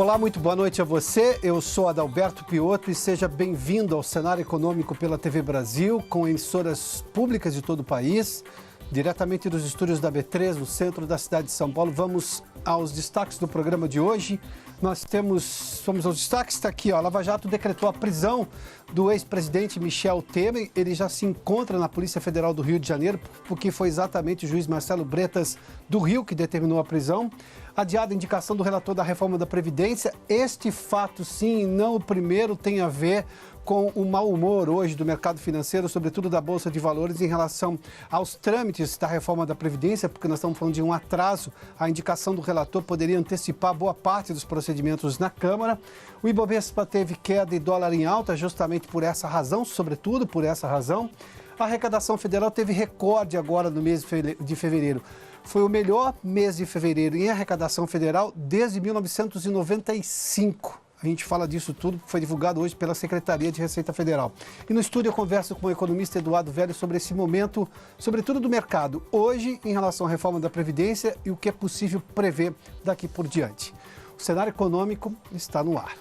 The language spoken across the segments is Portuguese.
Olá, muito boa noite a você. Eu sou Adalberto Piotto e seja bem-vindo ao Cenário Econômico pela TV Brasil, com emissoras públicas de todo o país, diretamente dos estúdios da B3, no centro da cidade de São Paulo. Vamos aos destaques do programa de hoje. Vamos aos destaques, está aqui, ó. A Lava Jato decretou a prisão do ex-presidente Michel Temer. Ele já se encontra na Polícia Federal do Rio de Janeiro, porque foi exatamente o juiz Marcelo Bretas do Rio que determinou a prisão. Adiada a indicação do relator da reforma da Previdência. Este fato, sim, não o primeiro, tem a ver com o mau humor hoje do mercado financeiro, sobretudo da Bolsa de Valores, em relação aos trâmites da reforma da Previdência, porque nós estamos falando de um atraso. A indicação do relator poderia antecipar boa parte dos procedimentos na Câmara. O Ibovespa teve queda e dólar em alta justamente por essa razão, sobretudo por essa razão. A arrecadação federal teve recorde agora no mês de fevereiro. Foi o melhor mês de fevereiro em arrecadação federal desde 1995. A gente fala disso tudo, foi divulgado hoje pela Secretaria de Receita Federal. E no estúdio eu converso com o economista Eduardo Velho sobre esse momento, sobretudo do mercado, hoje em relação à reforma da Previdência e o que é possível prever daqui por diante. O cenário econômico está no ar.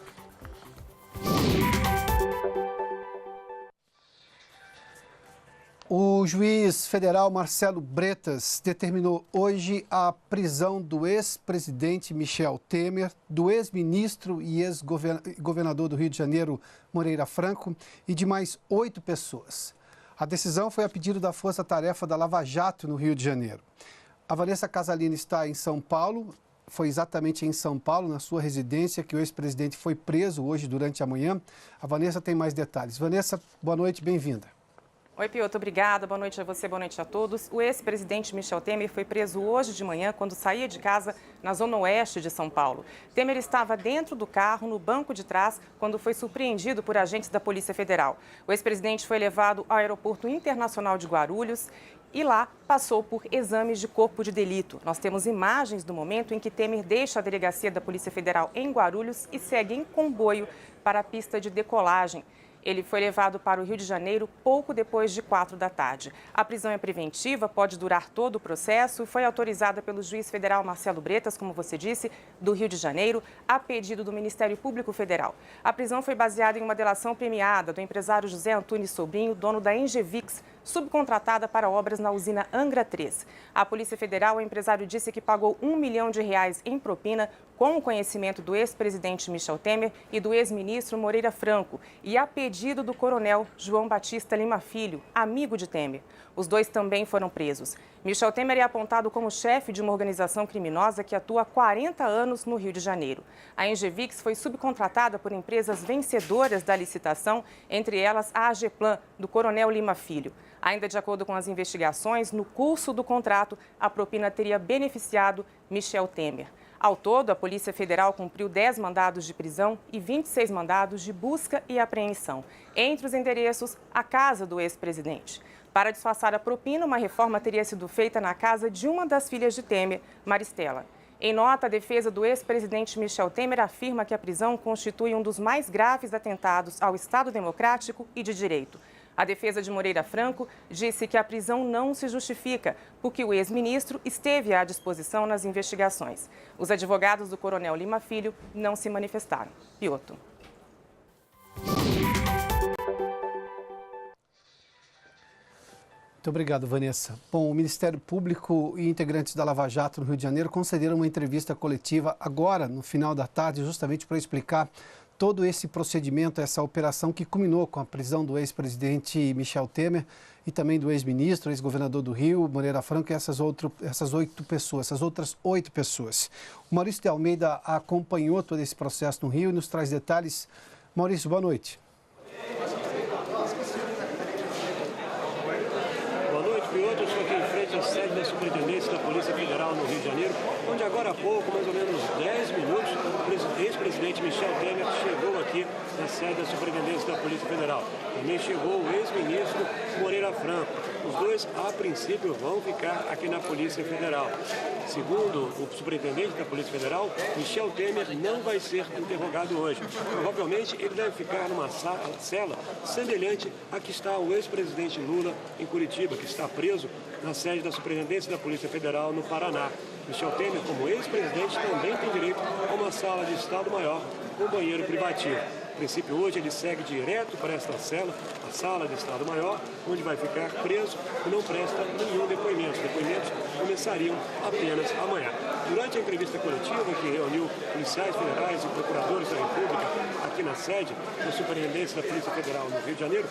O juiz federal Marcelo Bretas determinou hoje a prisão do ex-presidente Michel Temer, do ex-ministro e ex-governador do Rio de Janeiro, Moreira Franco, e de mais 8 pessoas. A decisão foi a pedido da Força Tarefa da Lava Jato, no Rio de Janeiro. A Vanessa Casalini está em São Paulo. Foi exatamente em São Paulo, na sua residência, que o ex-presidente foi preso hoje durante a manhã. A Vanessa tem mais detalhes. Vanessa, boa noite, bem-vinda. Oi, Piotto, obrigada. Boa noite a você, boa noite a todos. O ex-presidente Michel Temer foi preso hoje de manhã quando saía de casa na zona oeste de São Paulo. Temer estava dentro do carro, no banco de trás, quando foi surpreendido por agentes da Polícia Federal. O ex-presidente foi levado ao Aeroporto Internacional de Guarulhos e lá passou por exames de corpo de delito. Nós temos imagens do momento em que Temer deixa a delegacia da Polícia Federal em Guarulhos e segue em comboio para a pista de decolagem. Ele foi levado para o Rio de Janeiro pouco depois de 4 da tarde. A prisão é preventiva, pode durar todo o processo e foi autorizada pelo juiz federal Marcelo Bretas, como você disse, do Rio de Janeiro, a pedido do Ministério Público Federal. A prisão foi baseada em uma delação premiada do empresário José Antunes Sobrinho, dono da Engevix, subcontratada para obras na usina Angra 3. A Polícia Federal, o empresário disse que pagou R$1 milhão em propina com o conhecimento do ex-presidente Michel Temer e do ex-ministro Moreira Franco e a pedido do coronel João Batista Lima Filho, amigo de Temer. Os dois também foram presos. Michel Temer é apontado como chefe de uma organização criminosa que atua há 40 anos no Rio de Janeiro. A Engevix foi subcontratada por empresas vencedoras da licitação, entre elas a AGEPLAN, do coronel Lima Filho. Ainda de acordo com as investigações, no curso do contrato, a propina teria beneficiado Michel Temer. Ao todo, a Polícia Federal cumpriu 10 mandados de prisão e 26 mandados de busca e apreensão. Entre os endereços, a casa do ex-presidente. Para disfarçar a propina, uma reforma teria sido feita na casa de uma das filhas de Temer, Maristela. Em nota, a defesa do ex-presidente Michel Temer afirma que a prisão constitui um dos mais graves atentados ao Estado democrático e de direito. A defesa de Moreira Franco disse que a prisão não se justifica, porque o ex-ministro esteve à disposição nas investigações. Os advogados do coronel Lima Filho não se manifestaram. Piotto. Muito obrigado, Vanessa. Bom, o Ministério Público e integrantes da Lava Jato no Rio de Janeiro concederam uma entrevista coletiva agora, no final da tarde, justamente para explicar todo esse procedimento, essa operação que culminou com a prisão do ex-presidente Michel Temer e também do ex-ministro, ex-governador do Rio, Moreira Franco, e essas outras 8 pessoas. O Maurício de Almeida acompanhou todo esse processo no Rio e nos traz detalhes. Maurício, boa noite. Boa noite, Piotto. Eu estou aqui em frente à sede da Superintendência da Polícia Federal no Rio de Janeiro, onde agora há pouco, mais ou menos 10 minutos, o ex-presidente Michel Temer chegou aqui na sede da Superintendência da Polícia Federal. Também chegou o ex-ministro Moreira Franco. Os dois, a princípio, vão ficar aqui na Polícia Federal. Segundo o superintendente da Polícia Federal, Michel Temer não vai ser interrogado hoje. Provavelmente, ele deve ficar numa cela semelhante a que está o ex-presidente Lula em Curitiba, que está preso na sede da Superintendência da Polícia Federal no Paraná. Michel Temer, como ex-presidente, também tem direito a uma sala de Estado-Maior com banheiro privativo. A princípio, hoje ele segue direto para esta cela, a sala de Estado-Maior, onde vai ficar preso e não presta nenhum depoimento. Os depoimentos começariam apenas amanhã. Durante a entrevista coletiva que reuniu policiais federais e procuradores da República aqui na sede da Superintendência da Polícia Federal no Rio de Janeiro,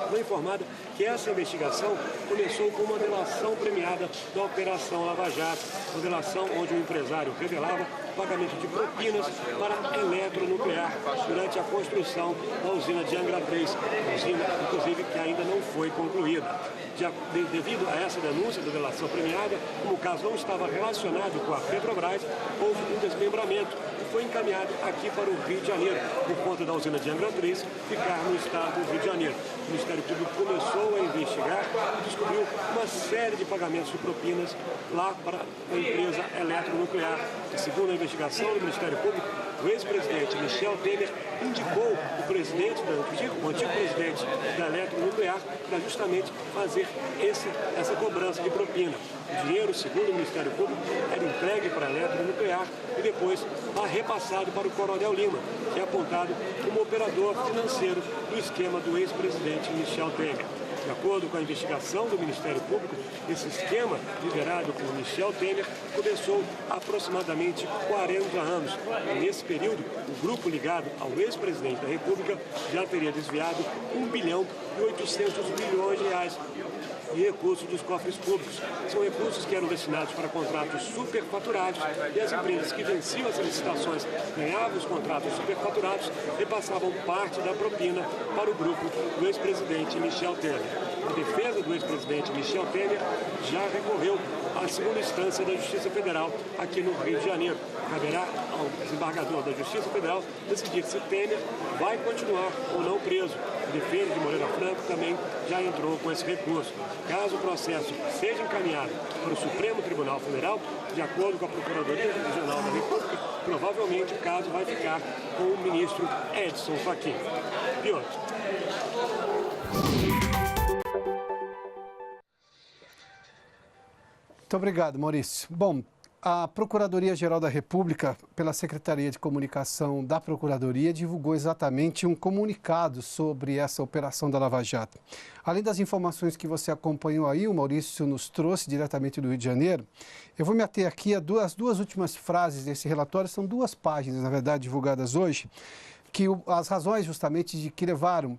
foi informado que essa investigação começou com uma delação premiada da Operação Lava Jato, uma delação onde o empresário revelava pagamento de propinas para eletronuclear durante a construção da usina de Angra 3, usina, inclusive, que ainda não foi concluída. Devido a essa denúncia da delação premiada, como o caso não estava relacionado com a Petrobras, houve um desmembramento e foi encaminhado aqui para o Rio de Janeiro, por conta da usina de Angra 3 ficar no estado do Rio de Janeiro. O Ministério Público começou a investigar e descobriu uma série de pagamentos de propinas lá para a empresa eletronuclear. E, segundo a investigação do Ministério Público, o ex-presidente Michel Temer indicou o antigo presidente da eletronuclear para justamente fazer essa cobrança de propina. O dinheiro, segundo o Ministério Público, era entregue para a eletronuclear e depois repassado para o Coronel Lima, que é apontado como operador financeiro do esquema do ex-presidente Michel Temer. De acordo com a investigação do Ministério Público, esse esquema, liderado por Michel Temer, começou há aproximadamente 40 anos. E nesse período, o grupo ligado ao ex-presidente da República já teria desviado 1 bilhão e 800 milhões de reais de recursos dos cofres públicos. São recursos que eram destinados para contratos superfaturados e as empresas que venciam as licitações, ganhavam os contratos superfaturados, repassavam parte da propina para o grupo do ex-presidente Michel Temer. A defesa do ex-presidente Michel Temer já recorreu à segunda instância da Justiça Federal aqui no Rio de Janeiro. Caberá ao desembargador da Justiça Federal decidir se Temer vai continuar ou não preso. A defesa de Moreira Franco também já entrou com esse recurso. Caso o processo seja encaminhado para o Supremo Tribunal Federal, de acordo com a Procuradoria Regional da República, provavelmente o caso vai ficar com o ministro Edson Fachin. Piotr. Muito obrigado, Maurício. Bom, a Procuradoria-Geral da República, pela Secretaria de Comunicação da Procuradoria, divulgou exatamente um comunicado sobre essa operação da Lava Jato. Além das informações que você acompanhou aí, o Maurício nos trouxe diretamente do Rio de Janeiro, eu vou me ater aqui às duas últimas frases desse relatório, são 2 páginas, na verdade, divulgadas hoje, que as razões justamente de que levaram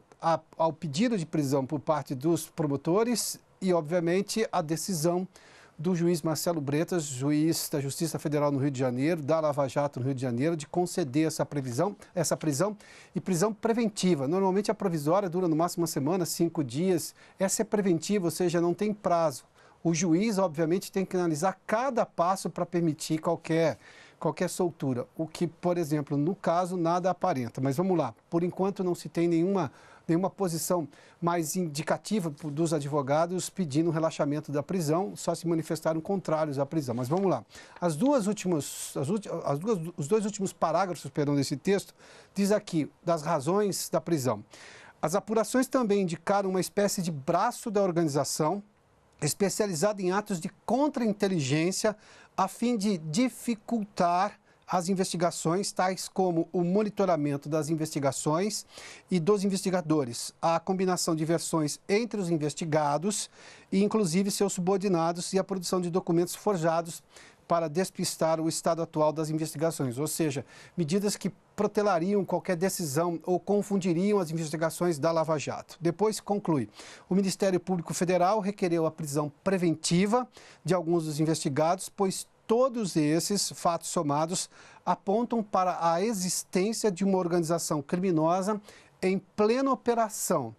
ao pedido de prisão por parte dos promotores e, obviamente, a decisão do juiz Marcelo Bretas, juiz da Justiça Federal no Rio de Janeiro, da Lava Jato no Rio de Janeiro, de conceder essa prisão e prisão preventiva. Normalmente a provisória dura no máximo 1 semana, 5 dias. Essa é preventiva, ou seja, não tem prazo. O juiz, obviamente, tem que analisar cada passo para permitir qualquer soltura. O que, por exemplo, no caso, nada aparenta. Mas vamos lá, por enquanto não se tem nenhuma posição mais indicativa dos advogados pedindo o relaxamento da prisão, só se manifestaram contrários à prisão. Mas vamos lá. Os 2 últimos parágrafos desse texto diz aqui das razões da prisão. As apurações também indicaram uma espécie de braço da organização especializado em atos de contra-inteligência a fim de dificultar as investigações, tais como o monitoramento das investigações e dos investigadores, a combinação de versões entre os investigados e, inclusive, seus subordinados e a produção de documentos forjados para despistar o estado atual das investigações, ou seja, medidas que protelariam qualquer decisão ou confundiriam as investigações da Lava Jato. Depois conclui, o Ministério Público Federal requereu a prisão preventiva de alguns dos investigados, pois todos esses fatos somados apontam para a existência de uma organização criminosa em plena operação,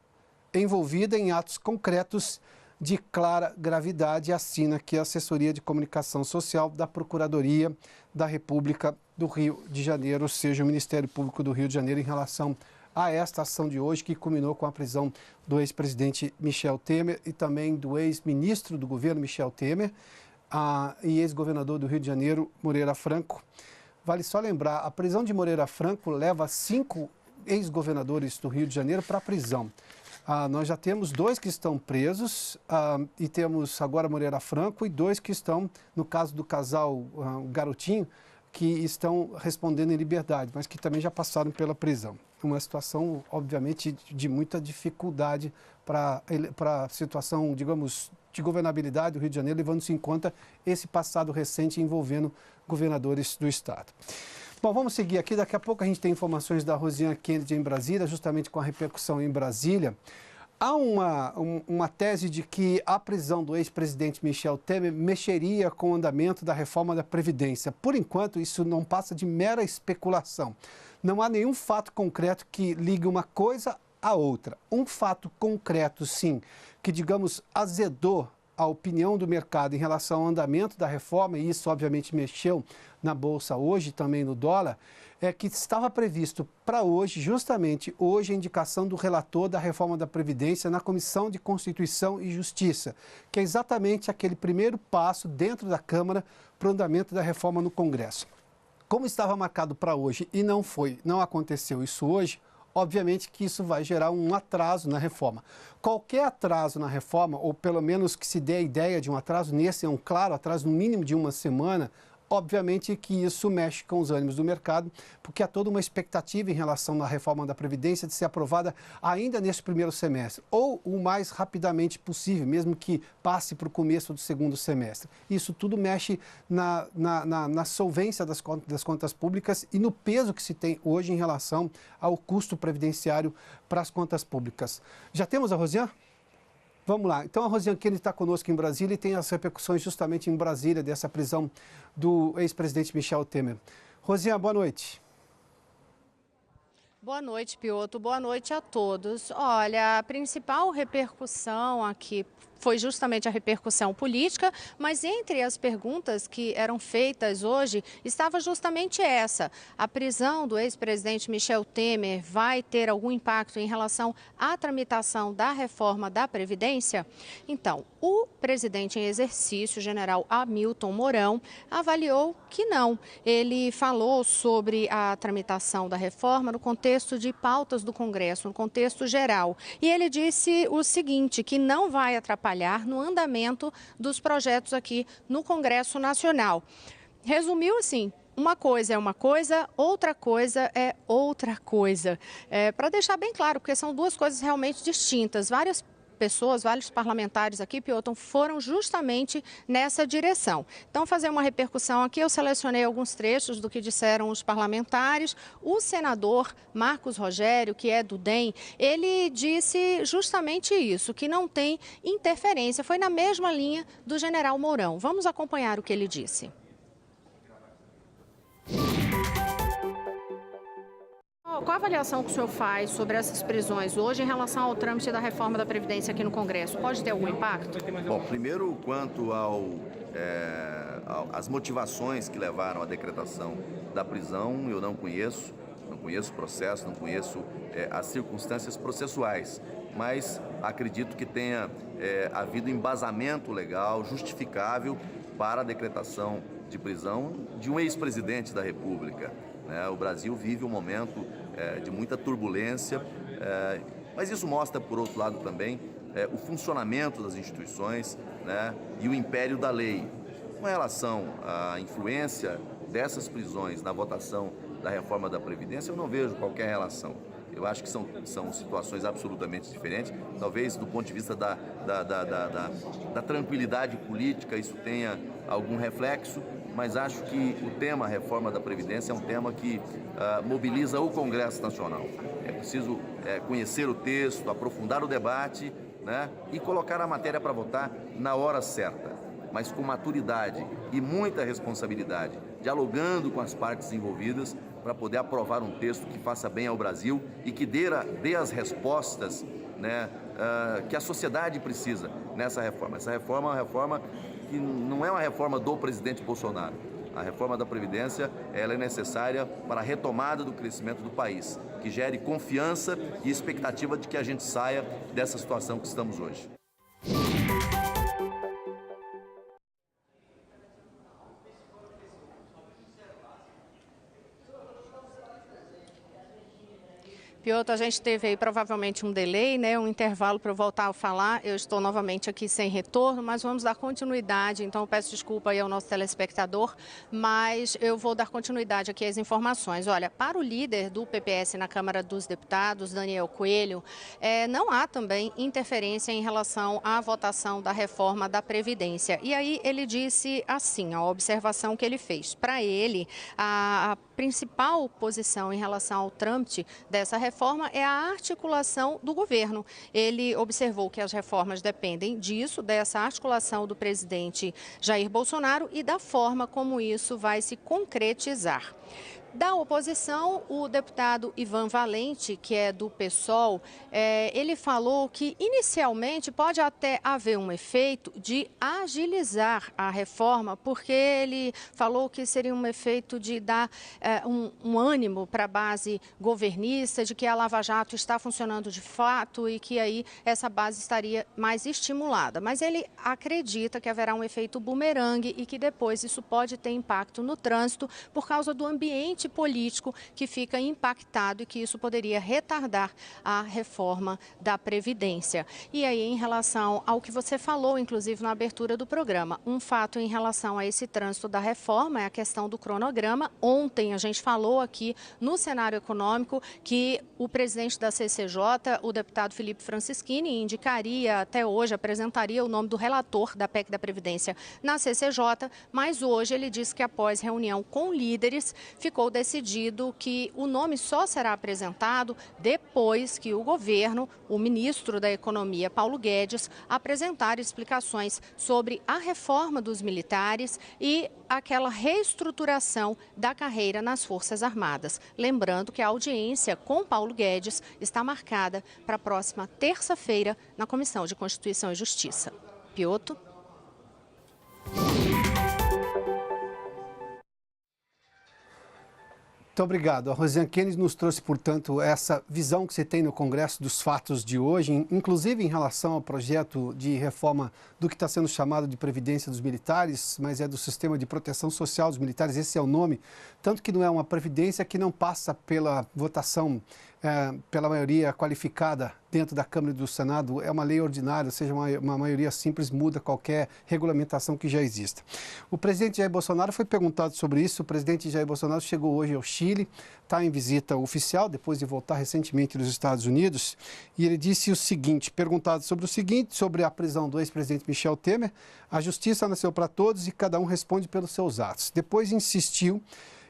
envolvida em atos concretos de clara gravidade, assina aqui a Assessoria de Comunicação Social da Procuradoria da República do Rio de Janeiro, ou seja, o Ministério Público do Rio de Janeiro, em relação a esta ação de hoje, que culminou com a prisão do ex-presidente Michel Temer e também do ex-ministro do governo Michel Temer e ex-governador do Rio de Janeiro, Moreira Franco. Vale só lembrar, a prisão de Moreira Franco leva 5 ex-governadores do Rio de Janeiro para a prisão. Nós já temos 2 que estão presos e temos agora Moreira Franco e 2 que estão, no caso do casal Garotinho, que estão respondendo em liberdade, mas que também já passaram pela prisão. Uma situação, obviamente, de muita dificuldade para a situação, digamos, de governabilidade do Rio de Janeiro, levando-se em conta esse passado recente envolvendo governadores do Estado. Bom, vamos seguir aqui. Daqui a pouco a gente tem informações da Rosiane Kennedy em Brasília, justamente com a repercussão em Brasília. Há uma tese de que a prisão do ex-presidente Michel Temer mexeria com o andamento da reforma da Previdência. Por enquanto, isso não passa de mera especulação. Não há nenhum fato concreto que ligue uma coisa à outra. Um fato concreto, sim, que, digamos, azedou a opinião do mercado em relação ao andamento da reforma, e isso obviamente mexeu na Bolsa hoje, também no dólar, é que estava previsto para hoje, justamente hoje, a indicação do relator da reforma da Previdência na Comissão de Constituição e Justiça, que é exatamente aquele primeiro passo dentro da Câmara para o andamento da reforma no Congresso. Como estava marcado para hoje e não aconteceu isso hoje, obviamente que isso vai gerar um atraso na reforma. Qualquer atraso na reforma, ou pelo menos que se dê a ideia de um atraso, nesse é um claro atraso, no mínimo de uma semana, obviamente que isso mexe com os ânimos do mercado, porque há toda uma expectativa em relação à reforma da Previdência de ser aprovada ainda nesse primeiro semestre, ou o mais rapidamente possível, mesmo que passe para o começo do segundo semestre. Isso tudo mexe na solvência das contas públicas e no peso que se tem hoje em relação ao custo previdenciário para as contas públicas. Já temos a Rosiane? Vamos lá. Então, a Rosiane Kennedy está conosco em Brasília e tem as repercussões justamente em Brasília dessa prisão do ex-presidente Michel Temer. Rosiane, boa noite. Boa noite, Piotr. Boa noite a todos. Olha, a principal repercussão aqui foi justamente a repercussão política, mas entre as perguntas que eram feitas hoje estava justamente essa. A prisão do ex-presidente Michel Temer vai ter algum impacto em relação à tramitação da reforma da Previdência? Então, o presidente em exercício, general Hamilton Mourão, avaliou que não. Ele falou sobre a tramitação da reforma no contexto de pautas do Congresso, no contexto geral. E ele disse o seguinte, que não vai atrapalhar no andamento dos projetos aqui no Congresso Nacional. Resumiu assim: uma coisa é uma coisa, outra coisa é outra coisa. Para deixar bem claro, porque são duas coisas realmente distintas. Várias pessoas, vários parlamentares aqui, Piotr, foram justamente nessa direção. Então, fazer uma repercussão aqui, eu selecionei alguns trechos do que disseram os parlamentares. O senador Marcos Rogério, que é do DEM, ele disse justamente isso, que não tem interferência. Foi na mesma linha do general Mourão. Vamos acompanhar o que ele disse. Qual a avaliação que o senhor faz sobre essas prisões hoje em relação ao trâmite da reforma da Previdência aqui no Congresso? Pode ter algum impacto? Bom, primeiro, quanto às motivações que levaram à decretação da prisão, eu não conheço o processo, não conheço as circunstâncias processuais, mas acredito que tenha havido embasamento legal, justificável para a decretação de prisão de um ex-presidente da República. O Brasil vive um momento de muita turbulência, mas isso mostra, por outro lado, também o funcionamento das instituições, e o império da lei. Com relação à influência dessas prisões na votação da reforma da Previdência, eu não vejo qualquer relação. Eu acho que são situações absolutamente diferentes. Talvez do ponto de vista da tranquilidade política isso tenha algum reflexo, mas acho que o tema reforma da Previdência é um tema que mobiliza o Congresso Nacional. É preciso conhecer o texto, aprofundar o debate, e colocar a matéria para votar na hora certa, mas com maturidade e muita responsabilidade, dialogando com as partes envolvidas para poder aprovar um texto que faça bem ao Brasil e que dê as respostas, que a sociedade precisa nessa reforma. Essa reforma é uma reforma que não é uma reforma do presidente Bolsonaro. A reforma da Previdência ela é necessária para a retomada do crescimento do país, que gere confiança e expectativa de que a gente saia dessa situação que estamos hoje. Piotr, a gente teve aí provavelmente um delay, né, um intervalo para eu voltar a falar. Eu estou novamente aqui sem retorno, mas vamos dar continuidade. Então, eu peço desculpa aí ao nosso telespectador, mas eu vou dar continuidade aqui às informações. Olha, para o líder do PPS na Câmara dos Deputados, Daniel Coelho, não há também interferência em relação à votação da reforma da Previdência. E aí ele disse assim, a observação que ele fez. Para ele, a principal posição em relação ao trâmite dessa reforma é a articulação do governo. Ele observou que as reformas dependem disso, dessa articulação do presidente Jair Bolsonaro e da forma como isso vai se concretizar. Da oposição, o deputado Ivan Valente, que é do PSOL, ele falou que inicialmente pode até haver um efeito de agilizar a reforma, porque ele falou que seria um efeito de dar um ânimo para a base governista, de que a Lava Jato está funcionando de fato e que aí essa base estaria mais estimulada. Mas ele acredita que haverá um efeito bumerangue e que depois isso pode ter impacto no trânsito por causa do ambiente político que fica impactado e que isso poderia retardar a reforma da Previdência. E aí, em relação ao que você falou, inclusive na abertura do programa, um fato em relação a esse trânsito da reforma é a questão do cronograma. Ontem a gente falou aqui no cenário econômico que o presidente da CCJ, o deputado Felipe Francischini, indicaria até hoje, apresentaria o nome do relator da PEC da Previdência na CCJ, mas hoje ele disse que após reunião com líderes, ficou decidido que o nome só será apresentado depois que o governo, o ministro da Economia, Paulo Guedes, apresentar explicações sobre a reforma dos militares e aquela reestruturação da carreira nas Forças Armadas. Lembrando que a audiência com Paulo Guedes está marcada para a próxima terça-feira na Comissão de Constituição e Justiça. Piotr. Muito obrigado. A Rosiane Kennedy nos trouxe, portanto, essa visão que você tem no Congresso dos fatos de hoje, inclusive em relação ao projeto de reforma do que está sendo chamado de Previdência dos Militares, mas é do Sistema de Proteção Social dos Militares, esse é o nome, tanto que não é uma previdência que não passa pela votação pela maioria qualificada dentro da Câmara e do Senado, é uma lei ordinária, ou seja, uma maioria simples muda qualquer regulamentação que já exista. O presidente Jair Bolsonaro foi perguntado sobre isso. O presidente Jair Bolsonaro chegou hoje ao Chile, está em visita oficial, depois de voltar recentemente dos Estados Unidos, e ele disse o seguinte, perguntado sobre a prisão do ex-presidente Michel Temer, a justiça nasceu para todos e cada um responde pelos seus atos. Depois insistiu,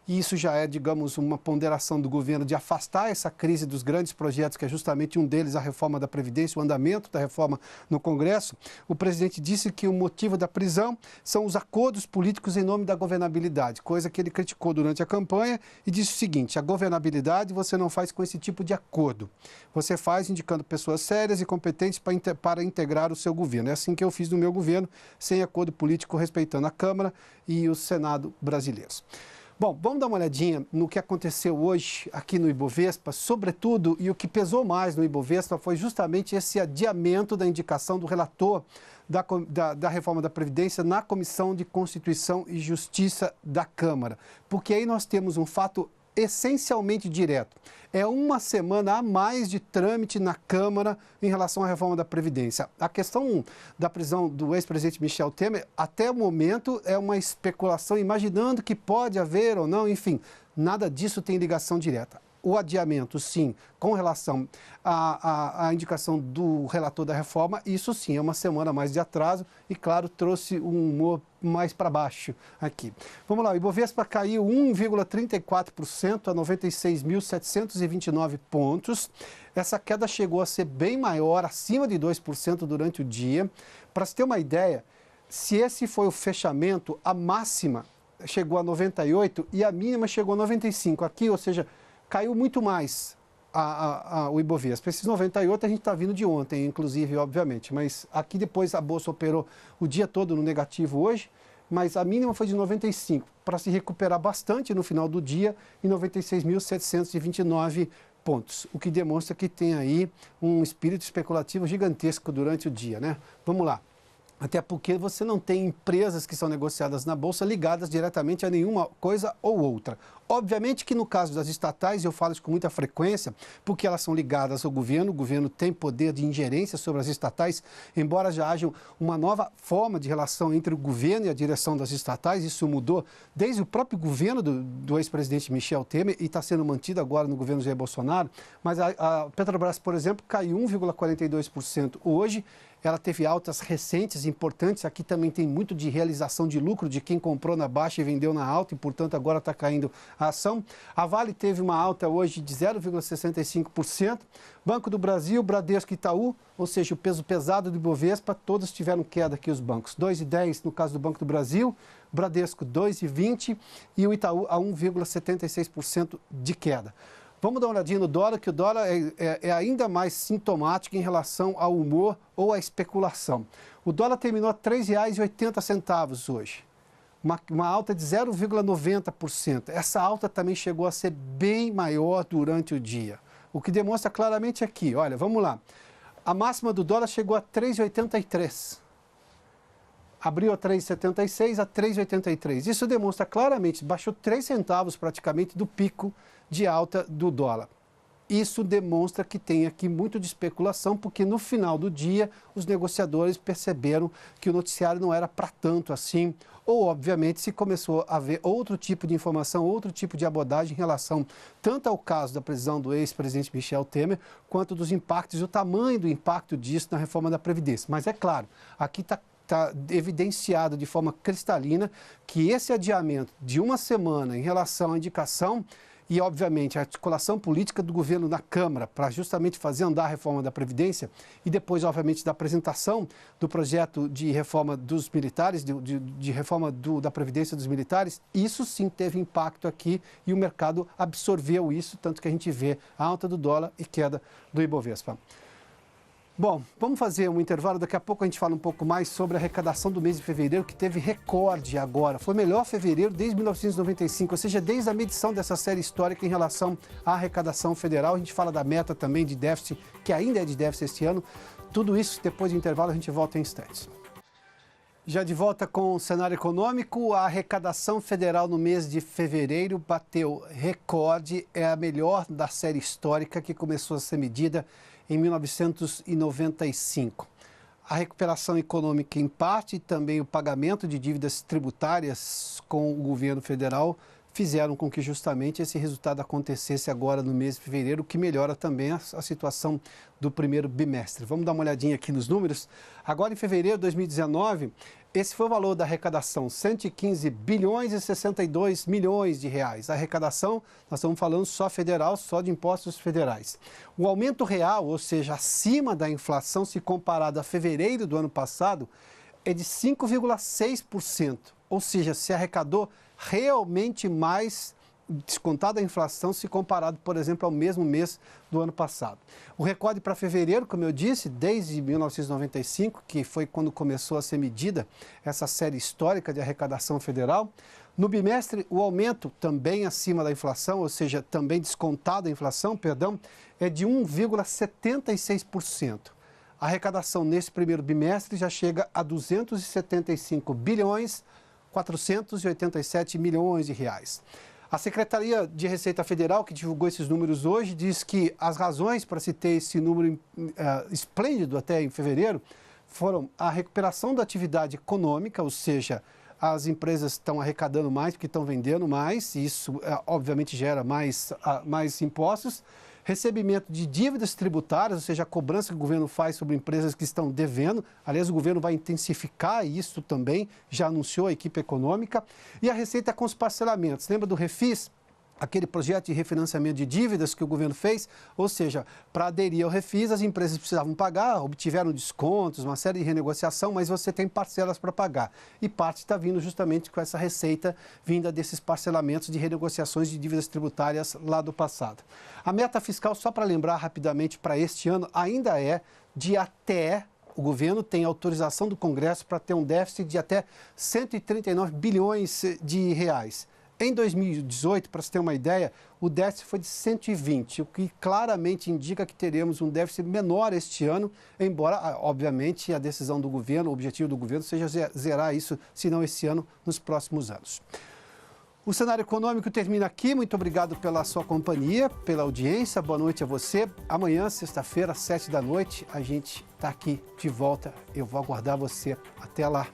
e isso já é, digamos, uma ponderação do governo de afastar essa crise dos grandes projetos, que é justamente um deles a reforma da Previdência, o andamento da reforma no Congresso. O presidente disse que o motivo da prisão são os acordos políticos em nome da governabilidade, coisa que ele criticou durante a campanha e disse o seguinte, a governabilidade você não faz com esse tipo de acordo. Você faz indicando pessoas sérias e competentes para integrar o seu governo. É assim que eu fiz no meu governo, sem acordo político, respeitando a Câmara e o Senado brasileiros. Bom, vamos dar uma olhadinha no que aconteceu hoje aqui no Ibovespa, sobretudo, e o que pesou mais no Ibovespa foi justamente esse adiamento da indicação do relator da reforma da Previdência na Comissão de Constituição e Justiça da Câmara. Porque aí nós temos um fato essencialmente direto. É uma semana a mais de trâmite na Câmara em relação à reforma da Previdência. A questão da prisão do ex-presidente Michel Temer, até o momento, é uma especulação, imaginando que pode haver ou não, enfim, nada disso tem ligação direta. O adiamento, sim, com relação à indicação do relator da reforma, isso sim, é uma semana a mais de atraso e, claro, trouxe um humor mais para baixo aqui. Vamos lá, o Ibovespa caiu 1,34% a 96.729 pontos. Essa queda chegou a ser bem maior, acima de 2% durante o dia. Para se ter uma ideia, se esse foi o fechamento, a máxima chegou a 98 e a mínima chegou a 95. Aqui, ou seja, caiu muito mais o Ibovespa. Esses 98 a gente está vindo de ontem, inclusive, obviamente. Mas aqui depois a Bolsa operou o dia todo no negativo hoje, mas a mínima foi de 95, para se recuperar bastante no final do dia em 96.729 pontos. O que demonstra que tem aí um espírito especulativo gigantesco durante o dia, né? Vamos lá. Até porque você não tem empresas que são negociadas na Bolsa ligadas diretamente a nenhuma coisa ou outra. Obviamente que no caso das estatais, eu falo isso com muita frequência, porque elas são ligadas ao governo, o governo tem poder de ingerência sobre as estatais, embora já haja uma nova forma de relação entre o governo e a direção das estatais, isso mudou desde o próprio governo do ex-presidente Michel Temer e está sendo mantido agora no governo Jair Bolsonaro, mas a Petrobras, por exemplo, caiu 1,42% hoje. Ela teve altas recentes, importantes. Aqui também tem muito de realização de lucro de quem comprou na baixa e vendeu na alta e, portanto, agora está caindo a ação. A Vale teve uma alta hoje de 0,65%. Banco do Brasil, Bradesco e Itaú, ou seja, o peso pesado do Ibovespa, todos tiveram queda aqui os bancos. 2,10 no caso do Banco do Brasil, Bradesco 2,20 e o Itaú a 1,76% de queda. Vamos dar uma olhadinha no dólar, que o dólar é ainda mais sintomático em relação ao humor ou à especulação. O dólar terminou a R$ 3,80 hoje, uma alta de 0,90%. Essa alta também chegou a ser bem maior durante o dia, o que demonstra claramente aqui, olha, vamos lá. A máxima do dólar chegou a 3,83. Abriu a 3,76 a 3,83. Isso demonstra claramente, baixou 3 centavos praticamente do pico de alta do dólar. Isso demonstra que tem aqui muito de especulação, porque no final do dia os negociadores perceberam que o noticiário não era para tanto assim, ou obviamente se começou a ver outro tipo de informação, outro tipo de abordagem em relação tanto ao caso da prisão do ex-presidente Michel Temer, quanto dos impactos e o tamanho do impacto disso na reforma da Previdência. Mas é claro, aqui está evidenciado de forma cristalina que esse adiamento de uma semana em relação à indicação e, obviamente, a articulação política do governo na Câmara para justamente fazer andar a reforma da Previdência e depois, obviamente, da apresentação do projeto de reforma dos militares, de reforma da Previdência dos militares, isso sim teve impacto aqui e o mercado absorveu isso, tanto que a gente vê a alta do dólar e queda do Ibovespa. Bom, vamos fazer um intervalo, daqui a pouco a gente fala um pouco mais sobre a arrecadação do mês de fevereiro, que teve recorde agora. Foi o melhor fevereiro desde 1995, ou seja, desde a medição dessa série histórica em relação à arrecadação federal. A gente fala da meta também de déficit, que ainda é de déficit este ano. Tudo isso, depois do intervalo, a gente volta em instantes. Já de volta com o cenário econômico, a arrecadação federal no mês de fevereiro bateu recorde, é a melhor da série histórica que começou a ser medida em 1995. A recuperação econômica em parte e também o pagamento de dívidas tributárias com o governo federal fizeram com que justamente esse resultado acontecesse agora no mês de fevereiro, o que melhora também a situação do primeiro bimestre. Vamos dar uma olhadinha aqui nos números. Agora em fevereiro de 2019, esse foi o valor da arrecadação, 115 bilhões e 62 milhões de reais. A arrecadação, nós estamos falando só federal, só de impostos federais. O aumento real, ou seja, acima da inflação, se comparado a fevereiro do ano passado, é de 5,6%. Ou seja, se arrecadou realmente mais, descontada a inflação, se comparado, por exemplo, ao mesmo mês do ano passado. O recorde para fevereiro, como eu disse, desde 1995, que foi quando começou a ser medida essa série histórica de arrecadação federal. No bimestre, o aumento também acima da inflação, ou seja, também descontada a inflação, é de 1,76%. A arrecadação nesse primeiro bimestre já chega a 275 bilhões 487 milhões de reais. A Secretaria de Receita Federal, que divulgou esses números hoje, diz que as razões para se ter esse número esplêndido até em fevereiro foram a recuperação da atividade econômica, ou seja, as empresas estão arrecadando mais porque estão vendendo mais, e isso obviamente gera mais impostos, recebimento de dívidas tributárias, ou seja, a cobrança que o governo faz sobre empresas que estão devendo. Aliás, o governo vai intensificar isso também, já anunciou a equipe econômica. E a receita com os parcelamentos. Lembra do Refis? Aquele projeto de refinanciamento de dívidas que o governo fez, ou seja, para aderir ao Refis, as empresas precisavam pagar, obtiveram descontos, uma série de renegociação, mas você tem parcelas para pagar. E parte está vindo justamente com essa receita vinda desses parcelamentos de renegociações de dívidas tributárias lá do passado. A meta fiscal, só para lembrar rapidamente, para este ano, ainda é de até... O governo tem autorização do Congresso para ter um déficit de até 139 bilhões de reais. Em 2018, para você ter uma ideia, o déficit foi de 120, o que claramente indica que teremos um déficit menor este ano, embora, obviamente, a decisão do governo, o objetivo do governo seja zerar isso, se não esse ano, nos próximos anos. O Cenário Econômico termina aqui. Muito obrigado pela sua companhia, pela audiência. Boa noite a você. Amanhã, sexta-feira, às 7 da noite, a gente está aqui de volta. Eu vou aguardar você. Até lá.